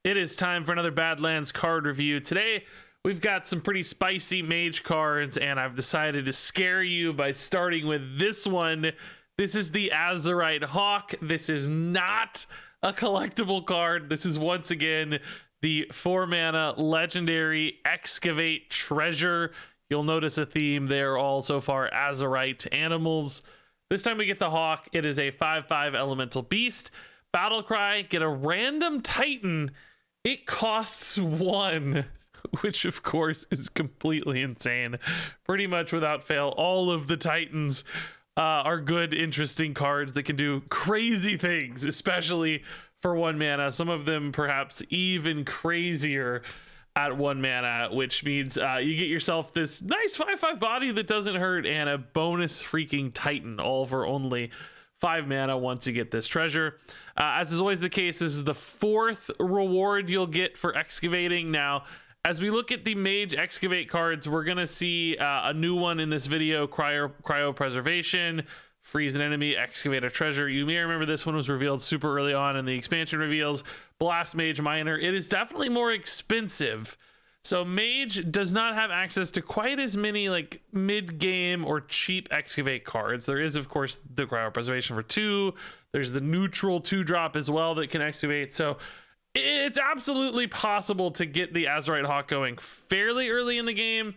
It is time for another Badlands card review. Today, we've got some pretty spicy mage cards, and I've decided to scare you by starting with this one. This is the Azurite Hawk. This is not a collectible card. This is once again the 4-mana legendary Excavate treasure. You'll notice a theme there all so far, Azurite animals. This time we get the Hawk. It is a 5/5 elemental beast. Battle cry, get a random Titan. It costs 1, which of course is completely insane. Pretty much without fail, all of the Titans are good, interesting cards that can do crazy things, especially for 1 mana. Some of them perhaps even crazier at 1 mana, which means you get yourself this nice 5/5 body that doesn't hurt and a bonus freaking Titan, all for only 5 mana once you get this treasure. As is always the case, this is the 4th reward you'll get for excavating. Now, as we look at the mage excavate cards, we're gonna see a new one in this video: cryopreservation, freeze an enemy, excavate a treasure. You may remember this one was revealed super early on in the expansion reveals. Blast Mage Miner. It is definitely more expensive. So Mage does not have access to quite as many like mid-game or cheap excavate cards. There is, of course, the cryopreservation for 2. There's the neutral 2-drop as well that can excavate. So it's absolutely possible to get the Azurite Hawk going fairly early in the game,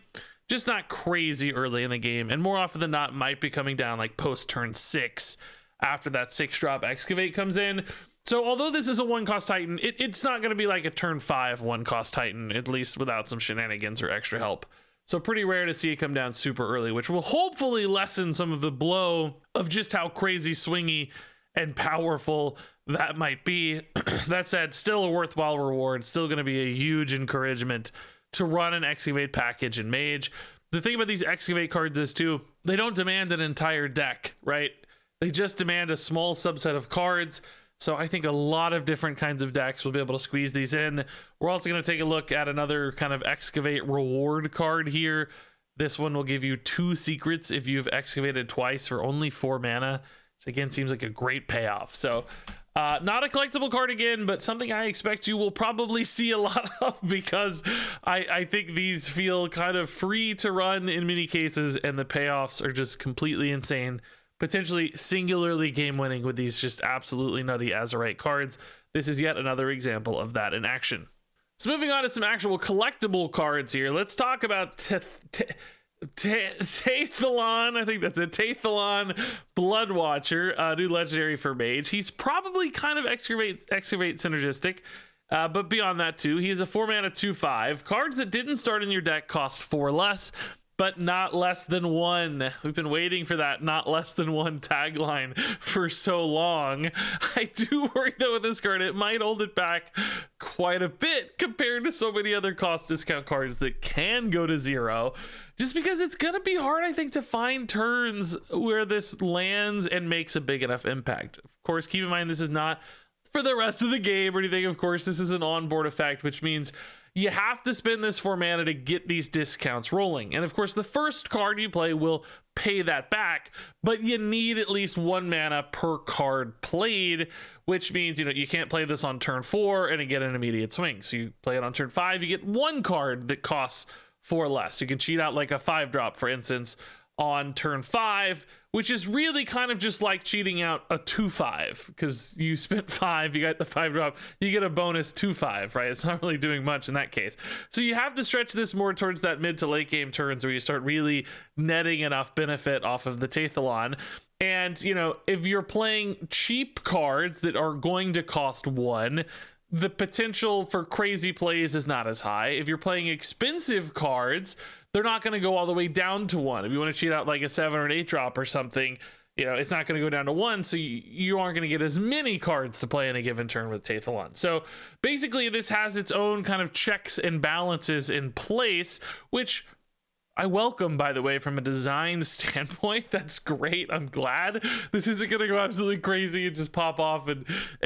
just not crazy early in the game. And more often than not, might be coming down like post turn 6 after that 6-drop excavate comes in. So although this is a 1-cost Titan, it's not going to be like a turn 5 1-cost Titan, at least without some shenanigans or extra help. So pretty rare to see it come down super early, which will hopefully lessen some of the blow of just how crazy swingy and powerful that might be. That said, still a worthwhile reward, still going to be a huge encouragement to run an Excavate package in Mage. The thing about these Excavate cards is too, they don't demand an entire deck, right? They just demand a small subset of cards. So I think a lot of different kinds of decks will be able to squeeze these in. We're also going to take a look at another kind of Excavate reward card here. This one will give you 2 secrets if you've excavated twice for only 4 mana, which again seems like a great payoff. So not a collectible card again, but something I expect you will probably see a lot of, because I think these feel kind of free to run in many cases, and the payoffs are just completely insane. Potentially singularly game-winning with these just absolutely nutty Azurite cards. This is yet another example of that in action. So moving on to some actual collectible cards here. Let's talk about Tathalon. I think that's it. Tathalon Bloodwatcher, new legendary for Mage. He's probably kind of excavate synergistic, but beyond that too, he is a 4-mana 2/5. Cards that didn't start in your deck cost 4 less, but not less than 1. We've been waiting for that not less than 1 tagline for so long. I do worry though with this card, it might hold it back quite a bit compared to so many other cost discount cards that can go to 0. Just because it's gonna be hard, I think, to find turns where this lands and makes a big enough impact. Of course, keep in mind this is not for the rest of the game or anything. Of course, this is an onboard effect, which means you have to spend this 4 mana to get these discounts rolling. And of course, the first card you play will pay that back, but you need at least 1 mana per card played, which means, you can't play this on turn 4 and get an immediate swing. So you play it on turn 5, you get 1 card that costs 4 less. You can cheat out like a 5-drop, for instance, on turn 5, which is really kind of just like cheating out a 2/5, because you spent 5, you got the 5-drop, you get a bonus 2/5, right? It's not really doing much in that case. So you have to stretch this more towards that mid to late game turns where you start really netting enough benefit off of the Tathalon. And, if you're playing cheap cards that are going to cost 1, the potential for crazy plays is not as high. If you're playing expensive cards, they're not going to go all the way down to 1. If you want to cheat out like a 7 or an 8-drop or something, it's not going to go down to 1, so you aren't going to get as many cards to play in a given turn with Tathalon. So basically, this has its own kind of checks and balances in place, which I welcome, by the way, from a design standpoint. That's great. I'm glad this isn't going to go absolutely crazy and just pop off and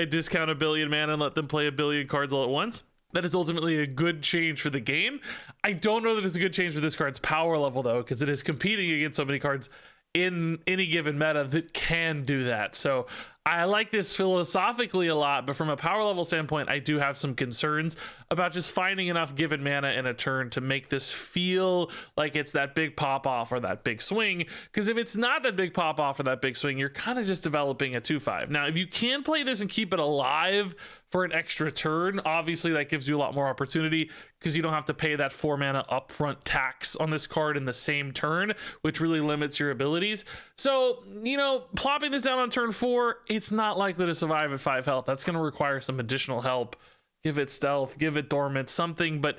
discount 1 billion mana and let them play 1 billion cards all at once. That is ultimately a good change for the game. I don't know that it's a good change for this card's power level, though, because it is competing against so many cards in any given meta that can do that. So I like this philosophically a lot, but from a power level standpoint, I do have some concerns about just finding enough given mana in a turn to make this feel like it's that big pop off or that big swing. Because if it's not that big pop off or that big swing, you're kind of just developing a 2/5. Now, if you can play this and keep it alive for an extra turn, obviously that gives you a lot more opportunity because you don't have to pay that 4 mana upfront tax on this card in the same turn, which really limits your abilities. So, you know, plopping this down on turn 4, it's not likely to survive at 5 health. That's going to require some additional help. Give it stealth, give it dormant, something. But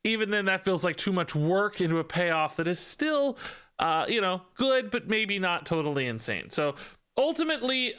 even then, that feels like too much work into a payoff that is still, you know, good, but maybe not totally insane. So ultimately,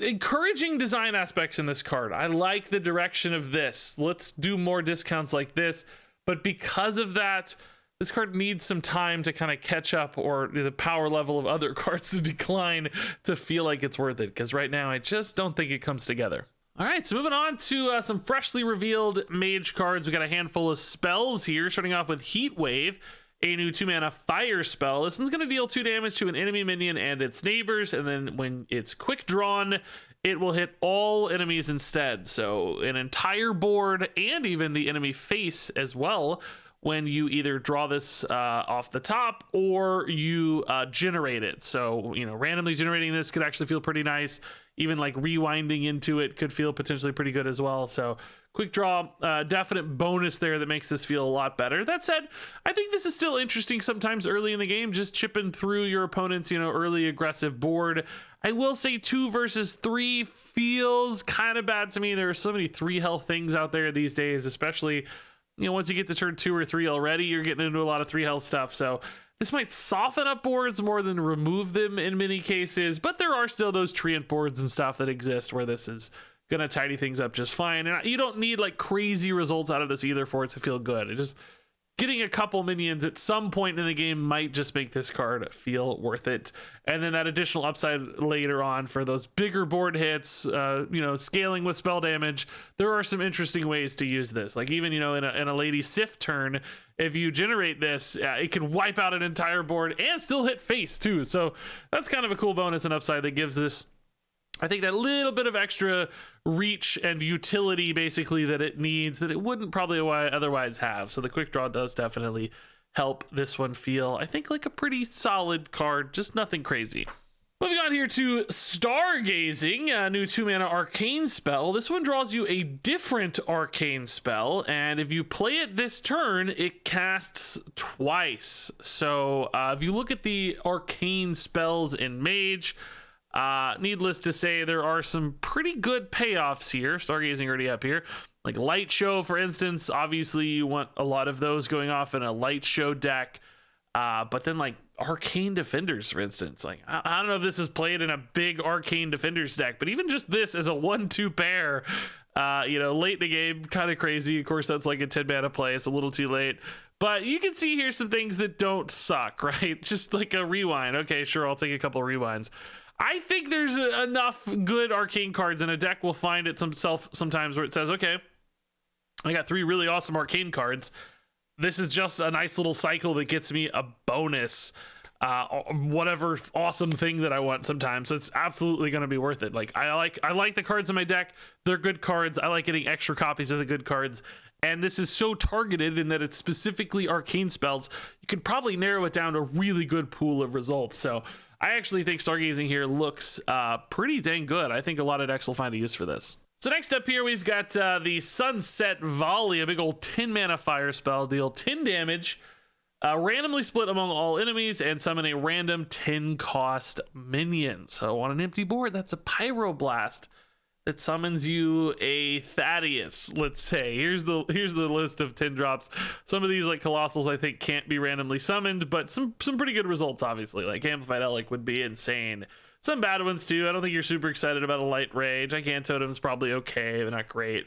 encouraging design aspects in this card. I like the direction of this. Let's do more discounts like this. But because of that, this card needs some time to kind of catch up, or the power level of other cards to decline to feel like it's worth it. Because right now, I just don't think it comes together. All right, so moving on to some freshly revealed mage cards. We got a handful of spells here, starting off with Heat Wave, a new 2-mana fire spell. This one's going to deal 2 damage to an enemy minion and its neighbors, and then when it's quick drawn, it will hit all enemies instead. So an entire board and even the enemy face as well, when you either draw this off the top or you generate it. So, you know, randomly generating this could actually feel pretty nice. Even like rewinding into it could feel potentially pretty good as well. So quick draw, definite bonus there that makes this feel a lot better. That said, I think this is still interesting sometimes early in the game, just chipping through your opponent's, you know, early aggressive board. I will say 2 versus 3 feels kind of bad to me. There are so many 3 health things out there these days, especially, you know, once you get to turn 2 or 3 already, you're getting into a lot of 3 health stuff. So this might soften up boards more than remove them in many cases, but there are still those treant boards and stuff that exist where this is going to tidy things up just fine. And you don't need like crazy results out of this either for it to feel good. It just getting a couple minions at some point in the game might just make this card feel worth it. And then that additional upside later on for those bigger board hits, you know, scaling with spell damage. There are some interesting ways to use this. Like even, you know, in a Lady Sif turn, if you generate this, it can wipe out an entire board and still hit face too. So that's kind of a cool bonus and upside that gives this, I think, that little bit of extra reach and utility basically that it needs that it wouldn't probably otherwise have. So the quick draw does definitely help this one feel, I think, like a pretty solid card, just nothing crazy. Moving on here to Stargazing, a new 2-mana arcane spell. This one draws you a different arcane spell, and if you play it this turn, it casts twice. So if you look at the arcane spells in Mage, needless to say, there are some pretty good payoffs here. Stargazing already up here. Like Light Show, for instance. Obviously, you want a lot of those going off in a Light Show deck. But then like Arcane Defenders, for instance. Like I don't know if this is played in a big Arcane Defenders deck, but even just this as a 1-2 pair, you know, late in the game, kind of crazy. Of course, that's like a 10-mana play. It's a little too late. But you can see here some things that don't suck, right? Just like a rewind. Okay, sure, I'll take a couple of rewinds. I think there's enough good arcane cards in a deck. We'll find it sometimes where it says, okay, I got 3 really awesome arcane cards. This is just a nice little cycle that gets me a bonus, whatever awesome thing that I want sometimes. So it's absolutely going to be worth it. Like I like the cards in my deck. They're good cards. I like getting extra copies of the good cards. And this is so targeted in that it's specifically arcane spells. You could probably narrow it down to a really good pool of results. So I actually think Stargazing here looks pretty dang good. I think a lot of decks will find a use for this. So next up here, we've got the Sunset Volley, a big old 10-mana fire spell. Deal 10 damage, randomly split among all enemies, and summon a random 10-cost minion. So on an empty board, that's a Pyroblast that summons you a Thaddeus, let's say. Here's the list of 10 drops. Some of these, like Colossals, I think can't be randomly summoned, but some pretty good results, obviously. Like Amplified Elic would be insane. Some bad ones too. I don't think you're super excited about a Light Rage. Gigant Totem's probably okay, but not great.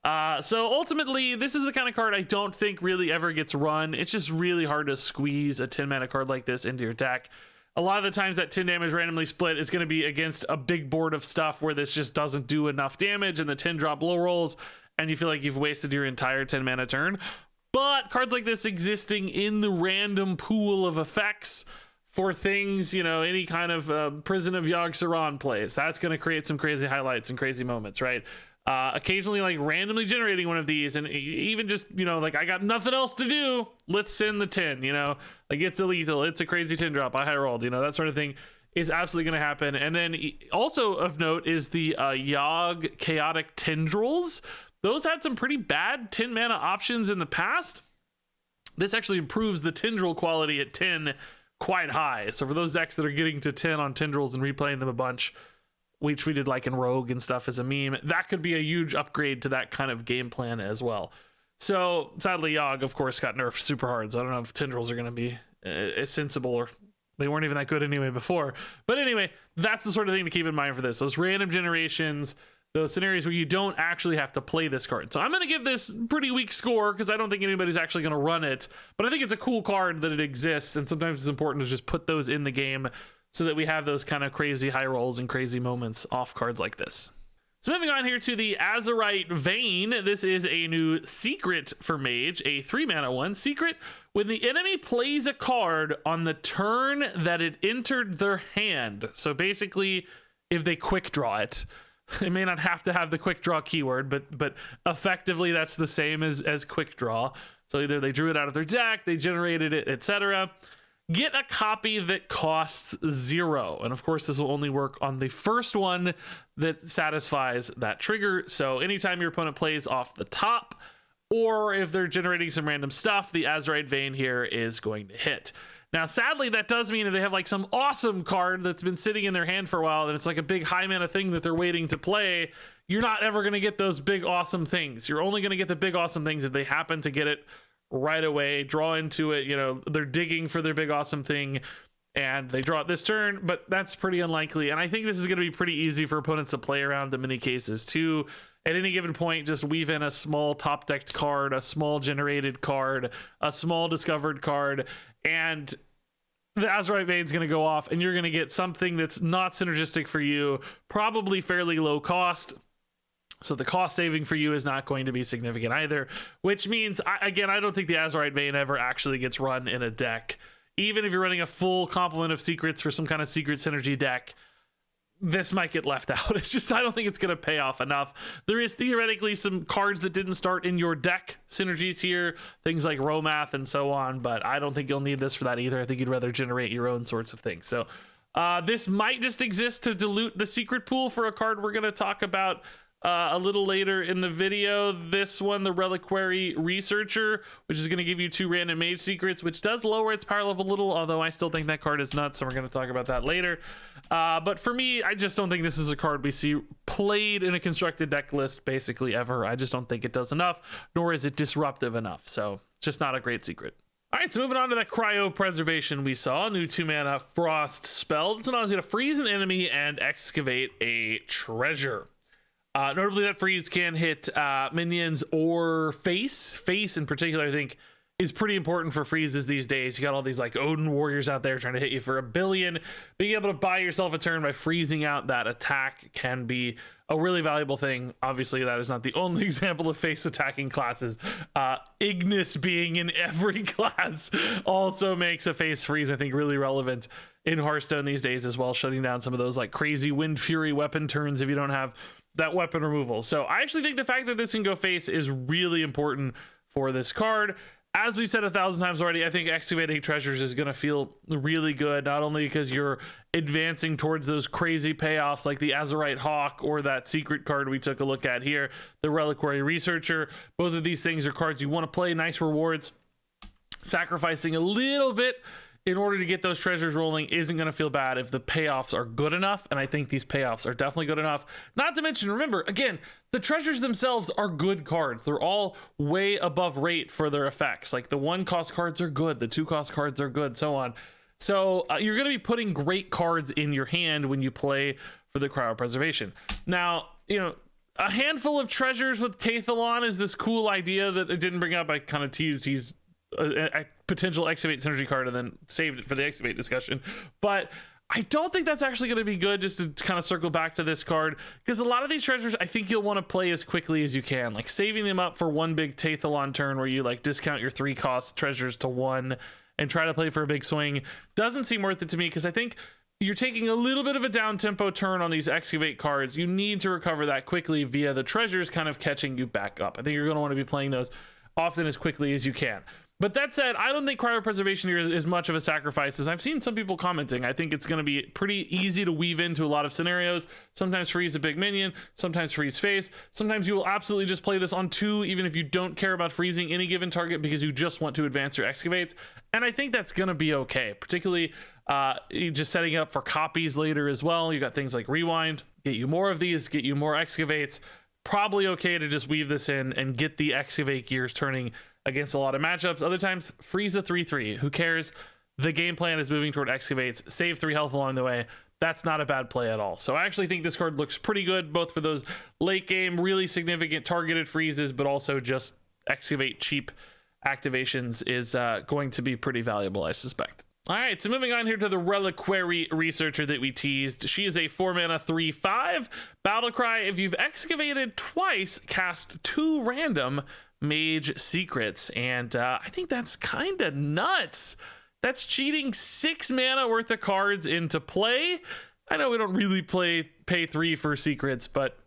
So ultimately, this is the kind of card I don't think really ever gets run. It's just really hard to squeeze a 10-mana card like this into your deck. A lot of the times that 10 damage randomly split is going to be against a big board of stuff where this just doesn't do enough damage and the 10 drop low rolls and you feel like you've wasted your entire 10 mana turn. But cards like this existing in the random pool of effects for things, you know, any kind of Prison of Yogg-Saron plays. That's going to create some crazy highlights and crazy moments, right? Occasionally, like randomly generating one of these, and even just, you know, like I got nothing else to do, let's send the 10, you know, like it's a lethal, it's a crazy 10 drop, I high rolled, you know, that sort of thing is absolutely going to happen. And then also of note is the Yogg Chaotic Tendrils. Those had some pretty bad 10 mana options in the past. This actually improves the tendril quality at 10 quite high. So for those decks that are getting to 10 on tendrils and replaying them a bunch, which we did like in Rogue and stuff as a meme, that could be a huge upgrade to that kind of game plan as well. So sadly, Yogg, of course, got nerfed super hard. So I don't know if tendrils are going to be as sensible, or they weren't even that good anyway before. But anyway, that's the sort of thing to keep in mind for this. Those random generations, those scenarios where you don't actually have to play this card. So I'm going to give this pretty weak score because I don't think anybody's actually going to run it. But I think it's a cool card that it exists. And sometimes it's important to just put those in the game so that we have those kind of crazy high rolls and crazy moments off cards like this. So moving on here to the Azurite Vein. This is a new secret for Mage, a 3-mana 1 secret. When the enemy plays a card on the turn that it entered their hand. So basically, if they quick draw it, it may not have to have the quick draw keyword, but effectively that's the same as quick draw. So either they drew it out of their deck, they generated it, etc. Get a copy that costs 0. And of course, this will only work on the first one that satisfies that trigger. So anytime your opponent plays off the top, or if they're generating some random stuff, the Azurite Vein here is going to hit. Now, sadly, that does mean that they have like some awesome card that's been sitting in their hand for a while, and it's like a big high mana thing that they're waiting to play. You're not ever going to get those big awesome things. You're only going to get the big awesome things if they happen to get it right away, draw into it. You know, they're digging for their big awesome thing, and they draw it this turn, but that's pretty unlikely. And I think this is going to be pretty easy for opponents to play around in many cases too. At any given point, just weave in a small top decked card, a small generated card, a small discovered card, and the Azurite Vein is going to go off, and you're going to get something that's not synergistic for you, probably fairly low cost. So the cost saving for you is not going to be significant either, which means, I don't think the Azurite Vein ever actually gets run in a deck. Even if you're running a full complement of secrets for some kind of secret synergy deck, this might get left out. It's just, I don't think it's going to pay off enough. There is theoretically some cards that didn't start in your deck synergies here, things like Romath and so on, but I don't think you'll need this for that either. I think you'd rather generate your own sorts of things. So this might just exist to dilute the secret pool for a card we're going to talk about a little later in the video. This one, the Reliquary Researcher, which is going to give you 2 random mage secrets, which does lower its power level a little, although I still think that card is nuts, so we're going to talk about that later. But for me, I just don't think this is a card we see played in a constructed deck list basically ever. I just don't think it does enough, nor is it disruptive enough. So just not a great secret. All right, so moving on to that Cryo Preservation we saw, new 2-mana Frost spell. This allows you to freeze an enemy and excavate a treasure. Notably, that freeze can hit minions or face. Face in particular, I think, is pretty important for freezes these days. You got all these like Odin warriors out there trying to hit you for 1 billion. Being able to buy yourself a turn by freezing out that attack can be a really valuable thing. Obviously, that is not the only example of face attacking classes. Ignis being in every class also makes a face freeze, I think, really relevant in Hearthstone these days as well, shutting down some of those like crazy Wind Fury weapon turns if you don't have that weapon removal. So I actually think the fact that this can go face is really important for this card. As we've said 1,000 times already, I think excavating treasures is going to feel really good, not only because you're advancing towards those crazy payoffs like the Azurite Hawk or that secret card we took a look at here, the Reliquary Researcher. Both of these things are cards you want to play, nice rewards. Sacrificing a little bit in order to get those treasures rolling isn't going to feel bad if the payoffs are good enough, and I think these payoffs are definitely good enough. Not to mention, remember, again, the treasures themselves are good cards. They're all way above rate for their effects. Like the 1-cost cards are good, the 2-cost cards are good, so on. So you're going to be putting great cards in your hand when you play for the Cryopreservation. Now, you know, a handful of treasures with Tathalon is this cool idea that it didn't bring up. I kind of teased he's a potential Excavate synergy card and then saved it for the Excavate discussion, but I don't think that's actually going to be good. Just to kind of circle back to this card, because a lot of these treasures I think you'll want to play as quickly as you can, like saving them up for one big Tathalon turn where you like discount your 3-cost treasures to 1 and try to play for a big swing doesn't seem worth it to me, because I think you're taking a little bit of a down tempo turn on these Excavate cards. You need to recover that quickly via the treasures kind of catching you back up. I think you're going to want to be playing those often as quickly as you can. But that said, I don't think cryopreservation here is much of a sacrifice, as I've seen some people commenting. I think it's going to be pretty easy to weave into a lot of scenarios. Sometimes freeze a big minion, sometimes freeze face. Sometimes you will absolutely just play this on 2, even if you don't care about freezing any given target, because you just want to advance your Excavates. And I think that's going to be okay, particularly just setting up for copies later as well. You got things like Rewind, get you more of these, get you more Excavates. Probably okay to just weave this in and get the Excavate gears turning against a lot of matchups. Other times, freeze a 3/3. Who cares? The game plan is moving toward Excavates. Save 3 health along the way. That's not a bad play at all. So I actually think this card looks pretty good, both for those late game, really significant targeted freezes, but also just Excavate cheap activations is going to be pretty valuable, I suspect. All right, so moving on here to the Reliquary Researcher that we teased. She is a 4-mana 3/5 battlecry. If you've excavated twice, cast 2 random Mage Secrets. And I think that's kind of nuts. That's cheating 6 mana worth of cards into play. I know we don't really pay 3 for secrets, but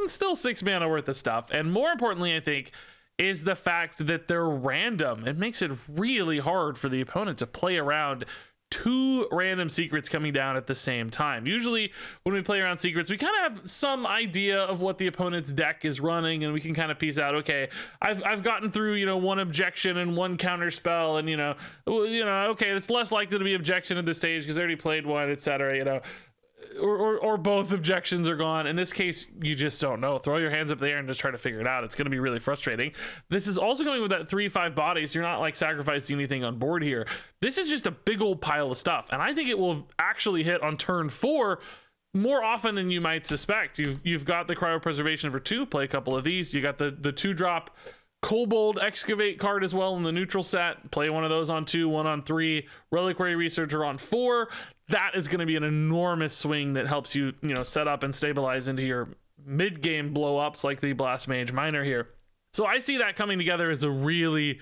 still 6 mana worth of stuff. And more importantly, I think, is the fact that they're random. It makes it really hard for the opponent to play around 2 random secrets coming down at the same time. Usually when we play around secrets, we kind of have some idea of what the opponent's deck is running, and we can kind of piece out, okay, I've gotten through, 1 objection and 1 counter spell, and okay, it's less likely to be objection at this stage because I already played 1, etc. Or both objections are gone. In this case, you just don't know. Throw your hands up there and just try to figure it out. It's going to be really frustrating. This is also going with that 3/5 body, so you're not like sacrificing anything on board here. This is just a big old pile of stuff, and I think it will actually hit on turn 4 more often than you might suspect. You've got the cryopreservation for 2. Play a couple of these. You got the 2-drop Kobold Excavate card as well in the neutral set. Play one of those on 2, 1 on 3. Reliquary Researcher on 4. That is going to be an enormous swing that helps you, set up and stabilize into your mid-game blow-ups like the Blast Mage Miner here. So I see that coming together as a really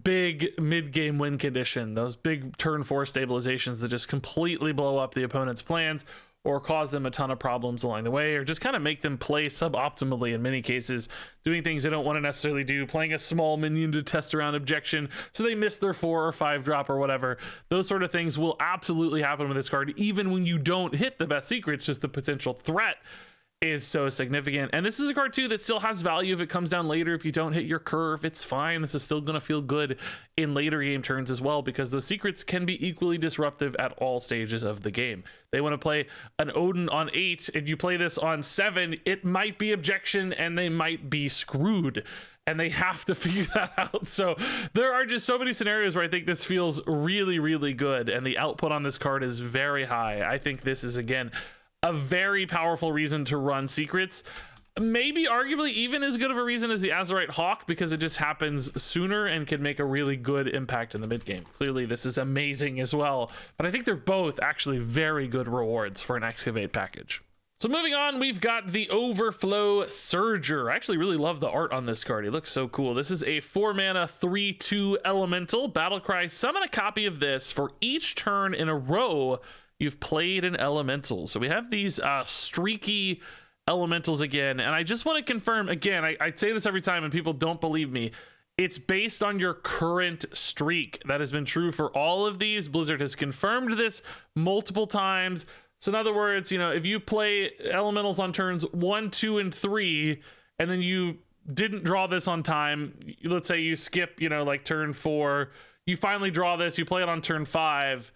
big mid-game win condition. Those big turn 4 stabilizations that just completely blow up the opponent's plans, or cause them a ton of problems along the way, or just kind of make them play suboptimally in many cases, doing things they don't want to necessarily do, playing a small minion to test around objection so they miss their 4 or 5 drop or whatever. Those sort of things will absolutely happen with this card, even when you don't hit the best secrets. Just the potential threat is so significant. And this is a card too that still has value if it comes down later. If you don't hit your curve, it's fine. This is still going to feel good in later game turns as well, because those secrets can be equally disruptive at all stages of the game. They want to play an Odin on 8 and you play this on 7, it might be objection and they might be screwed, and they have to figure that out. So there are just so many scenarios where I think this feels really, really good, and the output on this card is very high. I think this is, again, a very powerful reason to run secrets. Maybe arguably even as good of a reason as the Azurite Hawk, because it just happens sooner and can make a really good impact in the mid game. Clearly this is amazing as well, but I think they're both actually very good rewards for an Excavate package. So moving on, we've got the Overflow Surger. I actually really love the art on this card. It looks so cool. This is a 4-mana 3/2 elemental battlecry. Summon a copy of this for each turn in a row you've played an elemental. So we have these streaky elementals again, and I just want to confirm again, I say this every time and people don't believe me, it's based on your current streak. That has been true for all of these. Blizzard has confirmed this multiple times. So in other words, if you play elementals on turns 1, 2, and 3, and then you didn't draw this on time, let's say you skip like turn 4, you finally draw this, you play it on turn 5,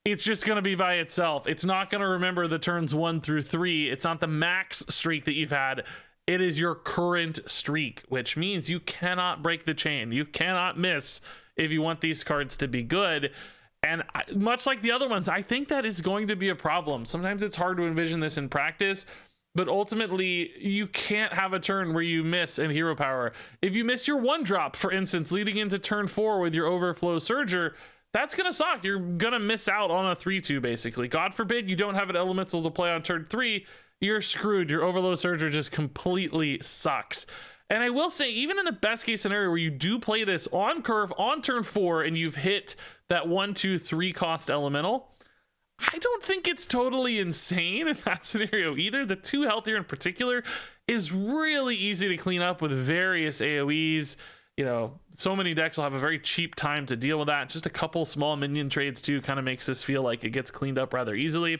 it's just going to be by itself. It's not going to remember the turns 1 through 3. It's not the max streak that you've had. It is your current streak, which means you cannot break the chain. You cannot miss if you want these cards to be good. And much like the other ones, I think that is going to be a problem. Sometimes it's hard to envision this in practice, but ultimately you can't have a turn where you miss in hero power. If you miss your 1-drop, for instance, leading into turn 4 with your Overflow Surger, that's going to suck. You're going to miss out on a 3/2, basically. God forbid you don't have an elemental to play on turn 3. You're screwed. Your Overload Surger just completely sucks. And I will say, even in the best case scenario where you do play this on curve on turn 4 and you've hit that 1, 2, 3 cost elemental, I don't think it's totally insane in that scenario either. The 2 health here in particular is really easy to clean up with various AoEs. You know, so many decks will have a very cheap time to deal with that. Just a couple small minion trades too kind of makes this feel like it gets cleaned up rather easily.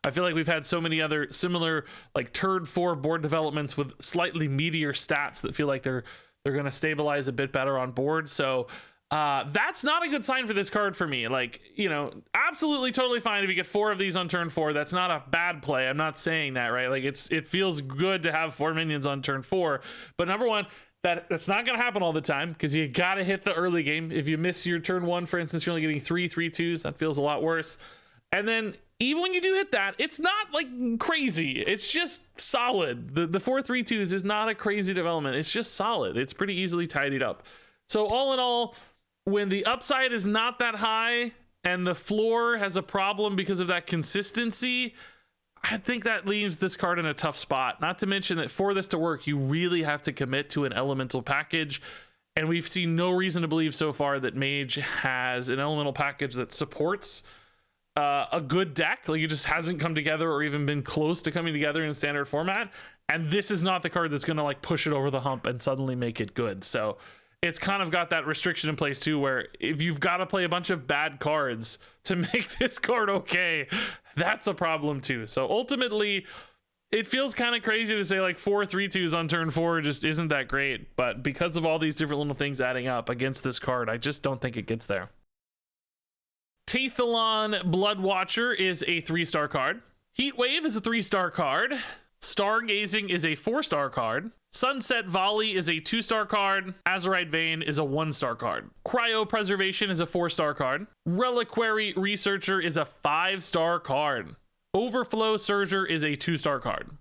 I feel like we've had so many other similar like turn 4 board developments with slightly meatier stats that feel like they're going to stabilize a bit better on board. So that's not a good sign for this card for me. Like, you know, absolutely totally fine if you get 4 of these on turn 4. That's not a bad play. I'm not saying that, right? Like it feels good to have 4 minions on turn 4. But number one, that's not going to happen all the time because you got to hit the early game. If you miss your turn 1, for instance, you're only getting 3 3/2s. That feels a lot worse. And then even when you do hit that, it's not like crazy. It's just solid. The 4 3/2s is not a crazy development. It's just solid. It's pretty easily tidied up. So all in all, when the upside is not that high and the floor has a problem because of that consistency, I think that leaves this card in a tough spot. Not to mention that for this to work, you really have to commit to an elemental package. And we've seen no reason to believe so far that Mage has an elemental package that supports a good deck. Like, it just hasn't come together or even been close to coming together in standard format. And this is not the card that's going to like push it over the hump and suddenly make it good. So it's kind of got that restriction in place too, where if you've got to play a bunch of bad cards to make this card okay, that's a problem too. So ultimately, it feels kind of crazy to say like 4 3/2s on turn 4 just isn't that great. But because of all these different little things adding up against this card, I just don't think it gets there. Tathalon Bloodwatcher is a 3-star card. Heatwave is a 3-star card. Stargazing is a 4-star card. Sunset Volley is a 2-star card. Azurite Vein is a 1-star card. Cryopreservation is a 4-star card. Reliquary Researcher is a 5-star card. Overflow Surger is a 2-star card.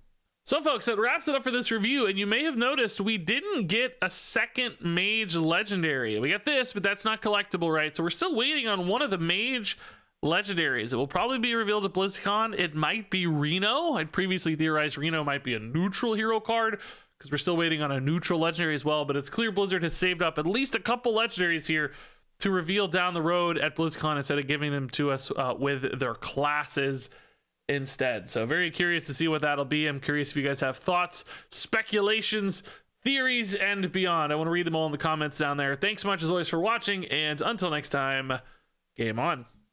So folks, that wraps it up for this review, and you may have noticed we didn't get a second Mage Legendary. We got this, but that's not collectible, right? So we're still waiting on one of the Mage Legendaries. It will probably be revealed at BlizzCon. It might be Reno. I'd previously theorized Reno might be a neutral hero card because we're still waiting on a neutral Legendary as well, but it's clear Blizzard has saved up at least a couple Legendaries here to reveal down the road at BlizzCon instead of giving them to us with their classes instead. So very curious to see what that'll be. I'm curious if you guys have thoughts, speculations, theories, and beyond. I want to read them all in the comments down there. Thanks so much as always for watching, and until next time, game on.